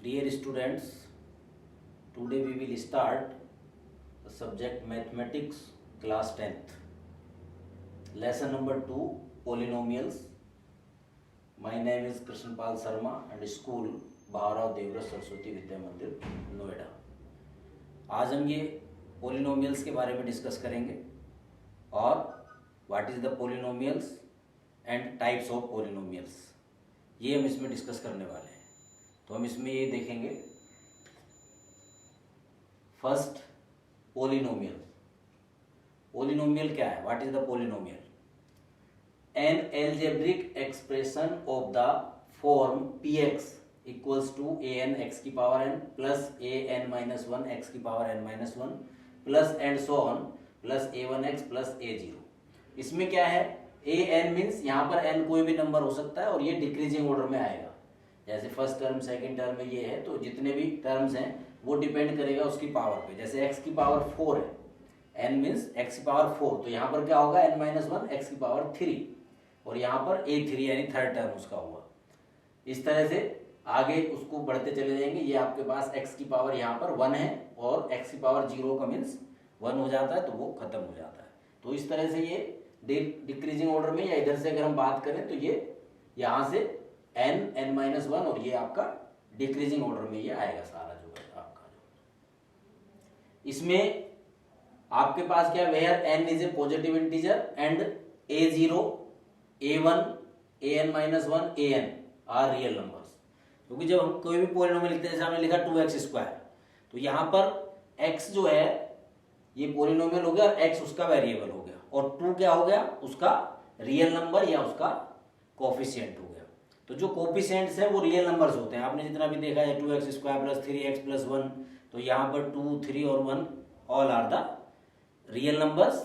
Dear students, today we will start the subject mathematics class 10th. Lesson number 2, polynomials. My name is Krishnapal Sharma and school Bhararav Devraj Saraswati Vidya मंदिर नोएडा. आज हम ये polynomials के बारे में discuss करेंगे और what is the polynomials and types of polynomials, ये हम इसमें डिस्कस करने वाले हैं. तो हम इसमें ये देखेंगे. First, polynomial. पोलिनोमियल क्या है? What is the polynomial? An algebraic expression of the form px equals to an x की power n plus an minus one x की power n minus one plus and so on plus a1x plus a0. इसमें क्या है? an means यहाँ पर n कोई भी number हो सकता है और ये डिक्रीजिंग ऑर्डर में आएगा. जैसे फर्स्ट टर्म सेकंड टर्म में ये है, तो जितने भी टर्म्स हैं वो डिपेंड करेगा उसकी पावर पे. जैसे x की पावर 4 है, n मीन्स x की पावर 4, तो यहाँ पर क्या होगा? n माइनस वन x की पावर 3 और यहाँ पर a3 यानी थर्ड टर्म उसका हुआ. इस तरह से आगे उसको बढ़ते चले जाएंगे. ये आपके पास x की पावर यहाँ पर 1 है और x की पावर 0 का मीन्स 1 हो जाता है, तो वो खत्म हो जाता है. तो इस तरह से ये डिक्रीजिंग ऑर्डर में, या इधर से अगर हम बात करें तो ये यहाँ से n माइनस वन और ये आपका डिक्रीजिंग ऑर्डर में ये आएगा सारा जो है आपका. जो इसमें आपके पास क्या, where n is a positive integer and a0 a1 an minus one an are real numbers. क्योंकि जब हम कोई भी पोलिनोमियल लिखते हैं, जैसे हमने लिखा 2x स्क्वायर, तो यहाँ पर x जो है ये पोलिनोमियल हो गया और x उसका वेरिएबल हो गया, और 2 क्या हो गया? उसका रियल नंबर या उसका कोफिशिएंट हो गया. तो जो कोफिशिएंट्स हैं वो रियल नंबर्स होते हैं. आपने जितना भी देखा है 2x square plus 3x plus 1, तो यहाँ पर 2, 3 और 1 all are the real numbers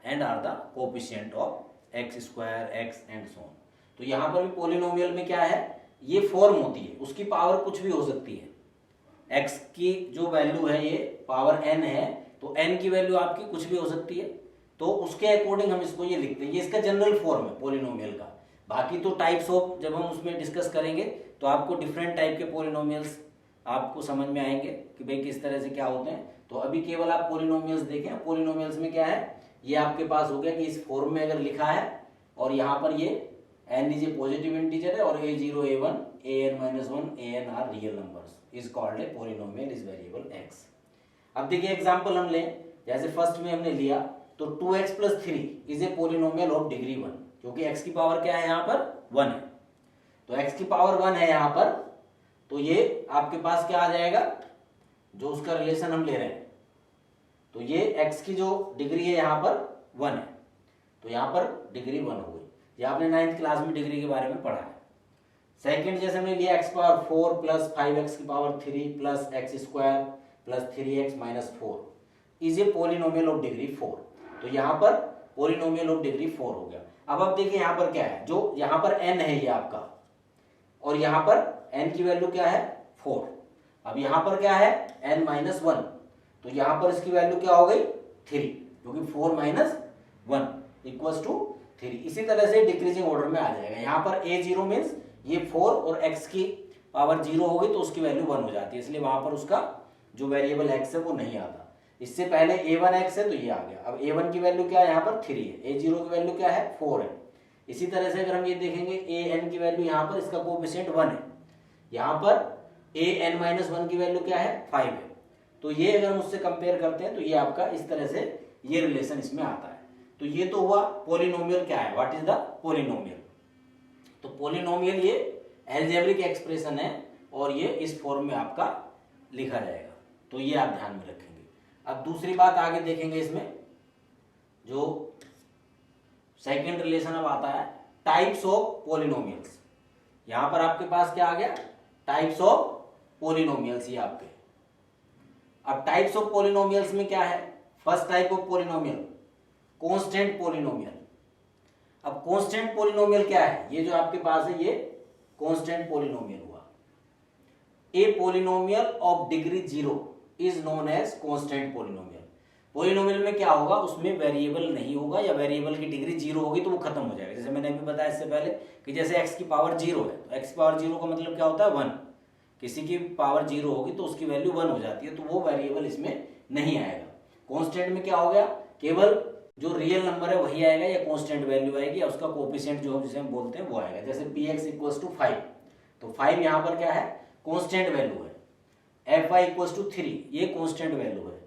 and are the coefficient of x square x and so on. तो यहाँ पर भी पोलिनोमियल में क्या है? ये फॉर्म होती है, उसकी पावर कुछ भी हो सकती है. x की जो वैल्यू है ये पावर n है, तो n की वैल्यू आपकी कुछ भी हो सकती है. तो उसके अकॉर्डिंग हम इसको ये लिखते हैं. ये इसका जनरल फॉर्म है पोलिनोमियल का. बाकी तो टाइप्स ऑफ जब हम उसमें डिस्कस करेंगे तो आपको डिफरेंट टाइप के पोलिनोमियल्स आपको समझ में आएंगे कि भाई किस तरह से क्या होते हैं. तो अभी केवल आप पोलिनोमियल्स देखें. पोलिनोमियल्स में क्या है? ये आपके पास हो गया कि इस फॉर्म में अगर लिखा है और यहाँ पर ये n is a positive integer है और a0 a1 an minus one an are real numbers, is called a polynomial is variable x. अब देखिए एग्जांपल हम लें. जैसे फर्स्ट में हमने लिया तो 2x plus 3 is a polynomial of degree 1, क्योंकि x की पावर क्या है? यहाँ पर 1 है. तो x की पावर 1 है यहाँ पर, तो ये आपके पास क्या आ जाएगा? जो उसका रिलेशन हम ले रहे हैं, तो ये x की जो डिग्री है यहाँ पर 1 है, तो यहाँ पर डिग्री 1 हो गई. ये आपने 9th क्लास में डिग्री के बारे में पढ़ा है. सेकंड जैसे हमने लिया x पावर 4 प्लस 5x की power 3 plus x square plus 3x minus 4 is a polynomial of degree 4. तो यहाँ पर पोलिनोमियल ऑफ डिग्री 4 हो गया. अब आप देखिए यहाँ पर क्या है? जो यहाँ पर n है ये आपका, और यहाँ पर n की वैल्यू क्या है? 4. अब यहाँ पर क्या है? n माइनस वन, तो यहाँ पर इसकी वैल्यू क्या हो गई? 3, क्योंकि 4 माइनस वन इक्वल्स टू 3. इसी तरह से डिक्रीजिंग ऑर्डर में आ जाएगा. यहाँ पर a0 मीन्स ये 4 और x की पावर 0 हो गई, तो उसकी वैल्यू 1 हो जाती है, इसलिए वहां पर उसका जो वेरिएबल x है वो नहीं आता. इससे पहले a1x है तो ये आ गया. अब a1 की वैल्यू क्या है? यहाँ पर 3 है. a0 की वैल्यू क्या है? 4 है. इसी तरह से अगर हम ये देखेंगे an की वैल्यू यहाँ पर इसका कोएफिशिएंट 1 है, यहाँ पर an माइनस वन की वैल्यू क्या है? 5 है. तो ये अगर हम उससे कंपेयर करते हैं तो ये आपका इस तरह से ये रिलेशन इसमें आता है. तो ये तो हुआ पोलिनोमियल क्या है, व्हाट इज द पोलिनोमियल. तो पोलिनोमियल ये एल्जेब्रिक एक्सप्रेशन है और ये इस फॉर्म में आपका लिखा जाएगा. तो ये आप ध्यान में रखेंगे. अब दूसरी बात आगे देखेंगे. इसमें जो सेकंड रिलेशन अब आता है टाइप्स ऑफ पोलिनोमियल्स. यहां पर आपके पास क्या आ गया? Types of polynomials. ये आपके अब टाइप्स ऑफ पोलिनोमियल्स में क्या है? First type of polynomial constant polynomial. अब कांस्टेंट पोलिनोमियल क्या है? ये जो आपके पास है ये कांस्टेंट पोलिनोमियल हुआ. A polynomial of degree 0 is known as constant polynomial. Polynomial में क्या होगा? उसमें वेरिएबल नहीं होगा, या वेरिएबल की डिग्री 0 होगी तो वो खत्म हो जाएगा. जैसे मैंने अभी बताया इससे पहले कि जैसे x की पावर 0 है, तो x की पावर 0 का मतलब क्या होता है? 1. किसी की पावर 0 होगी तो उसकी वैल्यू 1 हो जाती है, तो वो वेरिएबल इसमें नहीं आएगा। कांस्टेंट में क्या हो गया, केवल जो रियल नंबर है वही आएगा, या कांस्टेंट वैल्यू आएगी, या उसका कोफिशिएंट जो जिसे हम बोलते हैं वो आएगा। जैसे px इक्वल्स टू 5, तो 5 यहाँ पर क्या है, कांस्टेंट वैल्यू है। fy इक्वल्स टू 3, ये कांस्टेंट वैल्यू है।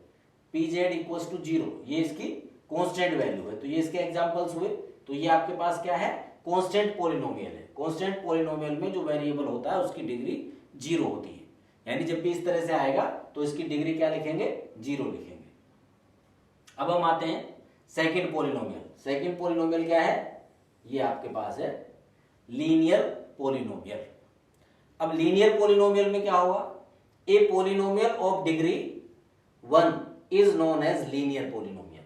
pz इक्वल्स टू 0, ये इसकी कांस्टेंट वैल्यू है। तो ये इसके एग्जांपल्स हुए। तो ये आपके पास क्या है, कांस्टेंट पॉलिनोमियल है। कांस्टेंट पॉलिनोमियल में जो वेरिएबल होता है उसकी डिग्री 0 होती है, यानी जब भी इस तरह से आएगा तो इसकी डिग्री क्या लिखेंगे, 0 लिखेंगे। अब हम आते हैं सेकंड पॉलिनोमियल। सेकंड पॉलिनोमियल क्या है, ये आपके पास है लीनियर पॉलिनोमियल। अब लीनियर पॉलिनोमियल में क्या होगा, a polynomial of degree 1 is known as linear polynomial.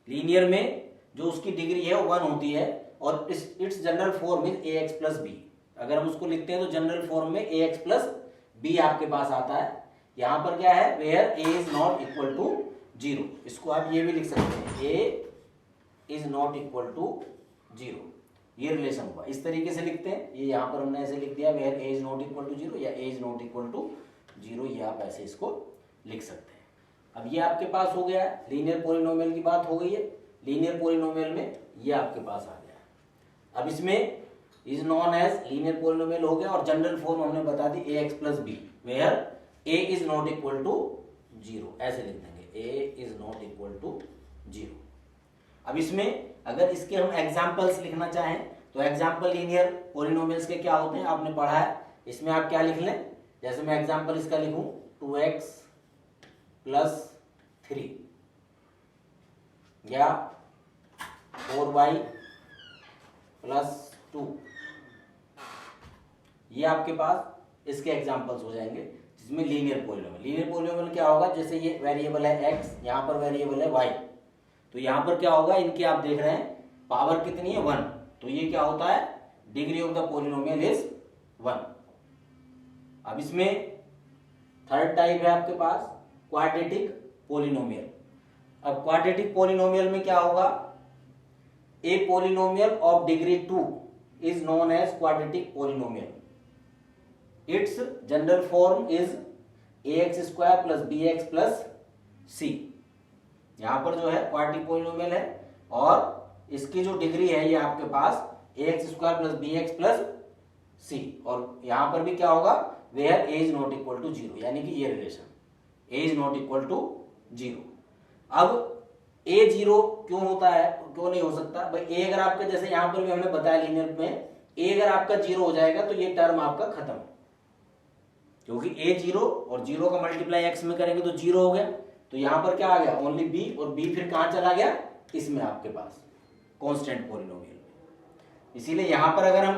Linear में जो उसकी डिग्री है वो 1 होती है, और it's general form is ax plus B. अगर हम उसको लिखते हैं तो जनरल फॉर्म में ax प्लस बी आपके पास आता है। यहां पर क्या है, where a is not equal to 0। इसको आप ये भी लिख सकते हैं, a is not equal to 0, ये रिलेशन हुआ। इस तरीके से लिखते हैं, ये यहां पर हमने ऐसे लिख दिया, where a is not equal to 0 या a is not equal to 0, ये आप ऐसे इसको लिख सकते हैं। अब ये आपके पास हो गया है, लीनियर पॉलिनोमियल की बात हो गई है। लीनियर पॉलिनोमियल में ये आपके पास आ गया है। अब इसमें is known as linear polynomial हो गया, और जनरल फॉर्म हमने बता दी ax plus B, where a is not equal to 0, ऐसे लिख देंगे, a is not equal to 0। अब इसमें अगर इसके हम एग्जाम्पल्स लिखना चाहें तो एग्जाम्पल लीनियर पॉलिनोमियल्स के क्या होते हैं आपने पढ़ा है। इसमें आप क्या लिख लें, जैसे मैं एग्जाम्पल इसका लिखूं 2x प्लस 3 या 4y प्लस 2, ये आपके पास इसके एग्जांपल्स हो जाएंगे जिसमें लीनियर पॉलिनोमियल। लीनियर पॉलिनोमियल क्या होगा, जैसे ये वेरिएबल है x, यहाँ पर वेरिएबल है y, तो यहाँ पर क्या होगा, इनकी आप देख रहे हैं पावर कितनी है, 1, तो ये क्या होता है, degree of the polynomial is 1। अब इसमें थर्ड टाइप है आपके पास क्वाड्रेटिक पॉलिनोमियल। अब क्वाड्रेटिक पॉलिनोमियल में क्या होगा, a polynomial of degree 2 is known as quadratic polynomial. It's general form is ax square plus bx plus c। यहां पर जो है क्वाड्रेटिक पॉलिनोमियल है, और इसकी जो डिग्री है ये आपके पास ax square plus bx plus c, और यहां पर भी क्या होगा, where a is not equal to 0, यानी कि ये relation a is not equal to 0। अब a 0 क्यों होता है, क्यों नहीं हो सकता भाई, a अगर आपका, जैसे यहां पर भी हमने बताया लीनियर में, a अगर आपका 0 हो जाएगा तो ये टर्म आपका खत्म, क्योंकि a 0 और 0 का मल्टीप्लाई x में करेंगे तो 0 हो गया। तो यहां पर क्या आ गया, ओनली b, और b फिर कहां चला गया, इसमें आपके पास कांस्टेंट पॉलिनोमियल में। इसीलिए यहां पर अगर हम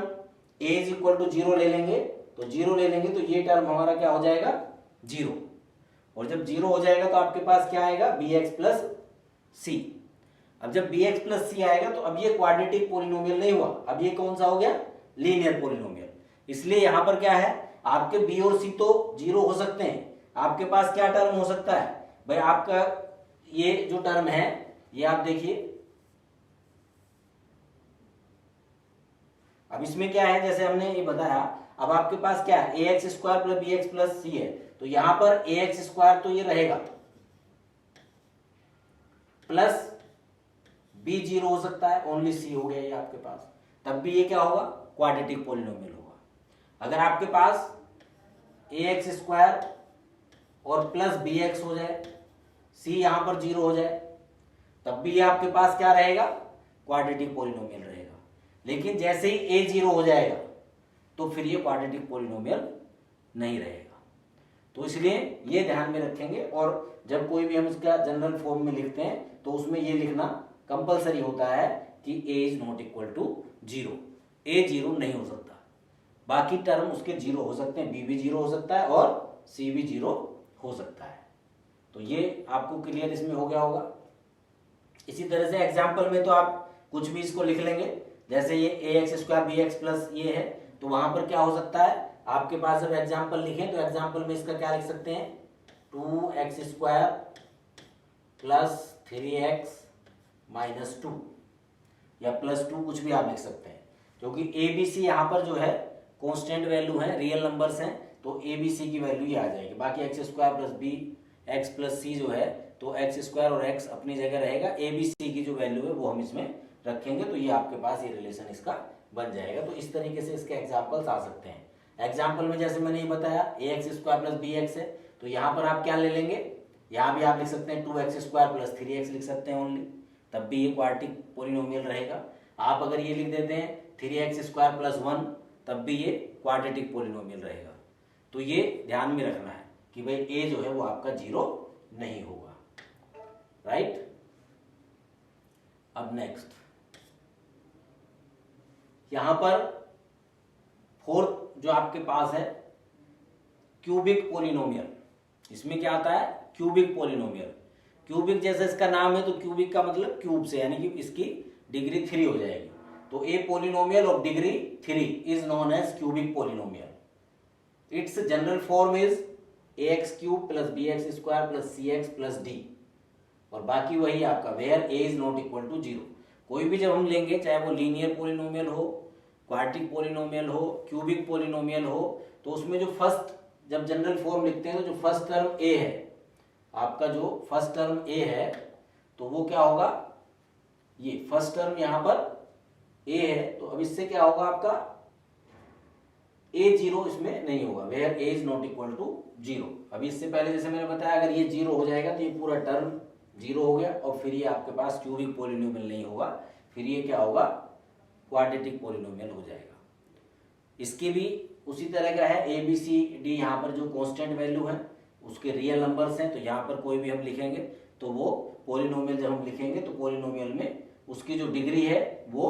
a इज इक्वल टू 0 ले लेंगे तो 0 ले लेंगे तो ये टर्म हमारा क्या हो जाएगा, 0, और जब 0 हो जाएगा तो आपके पास क्या आएगा, bx प्लस c। अब जब bx प्लस c आएगा तो अब ये क्वाड्रेटिक पॉलिनोमियल नहीं हुआ, अब ये कौन सा हो गया, लीनियर पॉलिनोमियल। इसलिए यहां पर क्या है, आपके b और c तो 0 हो सकते हैं, आपके पास क्या टर्म हो सकता है भाई, आपका ये जो टर्म है ये आप देखिए, अब इसमें क्या है, जैसे हमने ये बताया, अब आपके पास क्या है, ax square plus bx plus c है, तो यहां पर ax स्क्वायर तो ये रहेगा, प्लस b 0 हो सकता है, ओनली c हो गया ये आपके पास, तब भी ये क्या होगा, क्वाड्रेटिक पॉलिनोमियल होगा। अगर आपके पास ax स्क्वायर और प्लस bx हो जाए, c यहां पर 0 हो जाए, तब भी ये आपके पास क्या रहेगा, क्वाड्रेटिक पॉलिनोमियल रहेगा। लेकिन जैसे ही a 0 हो जाएगा तो फिर ये क्वाड्रेटिक पॉलिनोमियल नहीं रहेगा। तो इसलिए ये ध्यान में रखेंगे, और जब कोई भी हम इसका जनरल फॉर्म में लिखते हैं तो उसमें ये लिखना कंपलसरी होता है कि a is not equal to 0, a 0 नहीं हो सकता, बाकी टर्म उसके 0 हो सकते हैं, b भी 0 हो सकता है और c भी 0 हो सकता है। तो ये आपको क्लियर इसमें हो गया होगा। इसी तरह से एग्जाम्पल में तो आप कुछ भी इसको लिख लेंगे, जैसे ये ax स्क्वायर bx प्लस ये है, तो वहां पर क्या हो सकता है, आपके पास जब एग्जाम्पल लिखें तो एग्जाम्पल में इसका क्या लिख सकते हैं, 2x square plus 3x minus 2 या प्लस 2, कुछ भी आप लिख सकते हैं, क्योंकि a b c यहाँ पर जो है कांस्टेंट वैल्यू है, रियल नंबर्स हैं, तो तो ए बी सी की वैल्यू ये आ जाएगी। बाकी x square plus b x plus c जो है तो एक्स स्क्वायर और एक्स अपनी जगह रहेगा, ए बी सी की जो वैल्यू है वो हम इसमें रखेंगे, तो ये आपके पास ये रिलेशन इसका बन जाएगा। तो इस तरीके से इसके एग्जाम्पल्स आ सकते हैं। एग्जाम्पल में जैसे मैंने ये बताया a x square plus b x है, तो यहाँ पर आप क्या ले लेंगे, यहाँ भी आप लिख सकते हैं 2x स्क्वायर प्लस 3x लिख सकते हैं ओनली, तब भी ये क्वाड्रेटिक पोलिनोमियल रहेगा। आप अगर ये लिख देते हैं 3x स्क्वायर प्लस 1 तब भी ये क्वाड्रेटिक पोलिनोमियल रहेगा। तो ये ध्यान में रखना है कि भाई ए जो है वो आपका 0 नहीं होगा, राइट। अब नेक्स्ट यहां पर फोर्थ जो आपके पास है क्यूबिक पोलिनोमियल। इसमें क्या आता है, क्यूबिक पोलिनोमियल। क्यूबिक जैसे इसका नाम है तो क्यूबिक का मतलब क्यूब से, यानी कि इसकी डिग्री 3 हो जाएगी। तो a polynomial of degree 3 is known as cubic polynomial. Its general form is a x cube plus b x square plus c x plus d, और बाकी वही आपका where A is not equal to 0। कोई भी जब हम लेंगे, चाहे वो लीनियर पोलिनोमियल हो, क्वाड्रेटिक पोलिनोमियल हो, क्यूबिक पोलिनोमियल हो, तो उसमें जो फर्स्ट जब जनरल फॉर्म लिखते हैं तो जो फर्स्ट टर्म ए है, आपका जो फर्स्ट टर्म ए है तो वो क्या होगा, ये फर्स्ट टर्म यहां पर ए है, तो अब इससे क्या होगा आपका ए 0 इसमें नहीं होगा, where A is not equal to 0। अभी इससे पहले जैसे मैंने बताया अगर ये 0 हो जाएगा तो ये पूरा टर्म 0 हो गया, और फिर ये आपके पास क्यूबिक पोलिनोमियल नहीं होगा, फिर ये क्या होगा, क्वाड्रेटिक पोलिनोमियल हो जाएगा। इसके भी उसी तरह का है, ए बी सी डी, यहाँ पर जो कांस्टेंट वैल्यू है उसके रियल नंबर्स हैं, तो यहाँ पर कोई भी हम लिखेंगे तो वो पोलिनोमियल जब हम लिखेंगे तो पोलिनोमियल में उसकी जो डिग्री है वो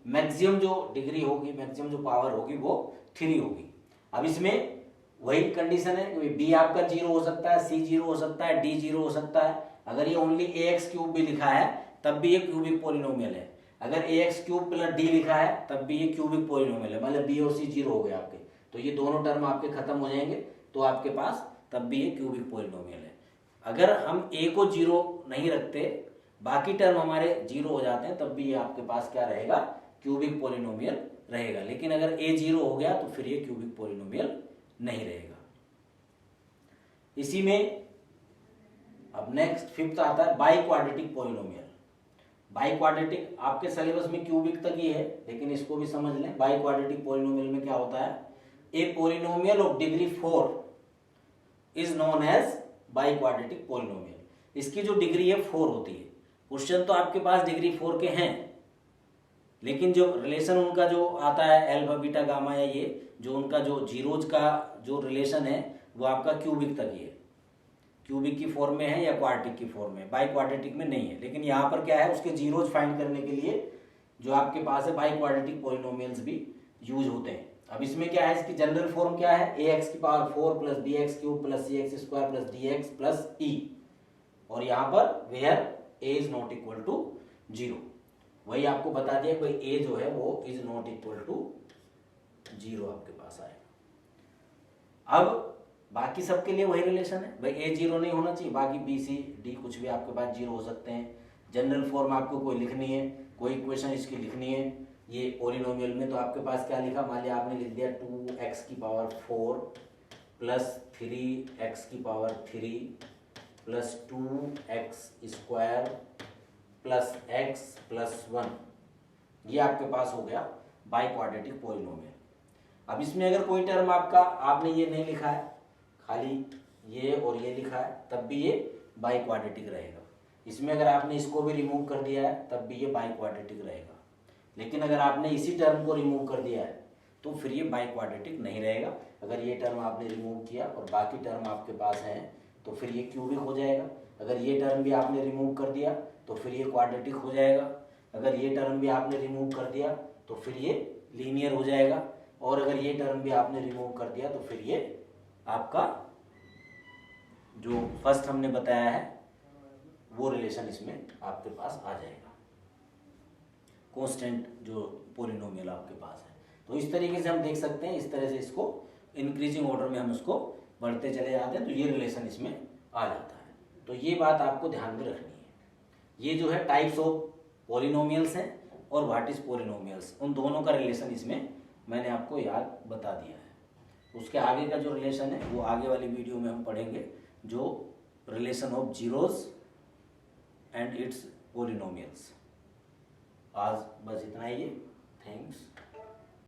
मैक्सिमम जो डिग्री होगी, मैक्सिमम जो पावर होगी वो 3 होगी। अब इसमें वही कंडीशन है कि बी आपका 0 हो सकता है, सी 0 हो सकता है, डी 0 हो सकता है। अगर ये ओनली ए एक्स क्यूब भी लिखा है तब भी ये क्यूबिक पोलिनोमियल है। अगर ए एक्स क्यूब प्लस डी लिखा है तब भी ये क्यूबिक पोलिनोमियल है, मतलब बी और सी 0 हो गए आपके, तो ये दोनों टर्म आपके खत्म हो जाएंगे, तो आपके पास तब भी ये क्यूबिक पोलिनोमियल है। अगर हम ए को 0 नहीं रखते, बाकी टर्म हमारे 0 हो जाते हैं, तब भी ये आपके पास क्या रहेगा, क्यूबिक पोलिनोमियल रहेगा। लेकिन अगर ए 0 हो गया तो फिर ये क्यूबिक पोलिनोमियल नहीं रहेगा। इसी में अब नेक्स्ट फिफ्थ आता है by quadratic polynomial. By quadratic आपके सिलेबस में क्यूबिक तक ही है, लेकिन इसको भी समझ लें। बाई क्वाड्रेटिक पोलिनोमियल में क्या होता है, a polynomial of degree 4 is known as biquadratic polynomial. इसकी जो डिग्री है 4 होती है। क्वेश्चन तो आपके पास डिग्री 4 के हैं, लेकिन जो रिलेशन उनका जो आता है एल्फा बीटा गामा, या ये जो उनका जो जीरोज का जो रिलेशन है वो आपका क्यूबिक तक ही है, क्यूबिक की फॉर्म में है या क्वाड्रेटिक की फॉर्म में, बाई क्वाड्रेटिक में नहीं है। लेकिन यहाँ पर क्या है, उसके जीरोज फाइंड करने के लिए जो आपके पास है बाई क्वाड्रेटिक पोलिनोमियल्स भी यूज होते हैं। अब इसमें क्या है, इसकी जनरल फॉर्म क्या है, ए एक्स की power 4 plus b x cube plus c x square plus d x plus e, और यहाँ पर where A is not equal to 0। वही आपको बता दिया कोई ए जो है वो इज नॉट इक्वल टू 0 आपके पास आएगा। अब बाकी सबके लिए वही रिलेशन है, भाई ए 0 नहीं होना चाहिए, बाकी बी सी डी कुछ भी आपके पास 0 हो सकते हैं। जनरल फॉर्म आपको कोई लिखनी है, कोई इक्वेशन इसकी लिखनी है ये पोलिनोमियल में, तो आपके पास क्या लिखा, मान लिया आपने लिख दिया 2x की पावर 4 प्लस 3x की power 3 plus 2x square plus x plus 1, ये आपके पास हो गया बाई क्वाड्रेटिक पोलिनोमियल। अब इसमें अगर कोई टर्म आपका आपने ये नहीं लिखा है, खाली ये और ये लिखा है, तब भी ये बाई क्वाड्रेटिक रहेगा। इसमें अगर आपने इसको भी रिमूव कर दिया है तब भी ये बाई क्वाड्रेटिक रहेगा। लेकिन अगर आपने इसी टर्म को रिमूव कर दिया है तो फिर ये बाई क्वाड्रेटिक नहीं रहेगा। अगर ये टर्म आपने रिमूव किया और बाकी टर्म आपके पास हैं तो फिर ये क्यूबिक हो जाएगा। अगर ये टर्म भी आपने रिमूव कर दिया तो फिर ये क्वाड्रेटिक हो जाएगा। अगर ये टर्म भी आपने रिमूव कर दिया तो फिर ये लीनियर हो जाएगा, और अगर ये टर्म भी आपने रिमूव कर दिया तो फिर ये आपका जो फर्स्ट हमने बताया है वो रिलेशन इसमें आपके पास आ जाएगा, कांस्टेंट जो पोलिनोमियल आपके पास है। तो इस तरीके से हम देख सकते हैं, इस तरह से इसको इंक्रीजिंग ऑर्डर में हम इसको बढ़ते चले जाते हैं तो ये रिलेशन इसमें आ जाता है। तो ये बात आपको ध्यान में रखनी है। ये जो है टाइप्स ऑफ पोलिनोमियल्स हैं और व्हाट इज पोलिनोमियल्स, उन दोनों का रिलेशन इसमें मैंने आपको याद बता दिया है। उसके आगे का जो रिलेशन है वो आगे वाली वीडियो में हम पढ़ेंगे, जो relation of zeros and it's polynomials. आज बस इतना ही है। थैंक्स।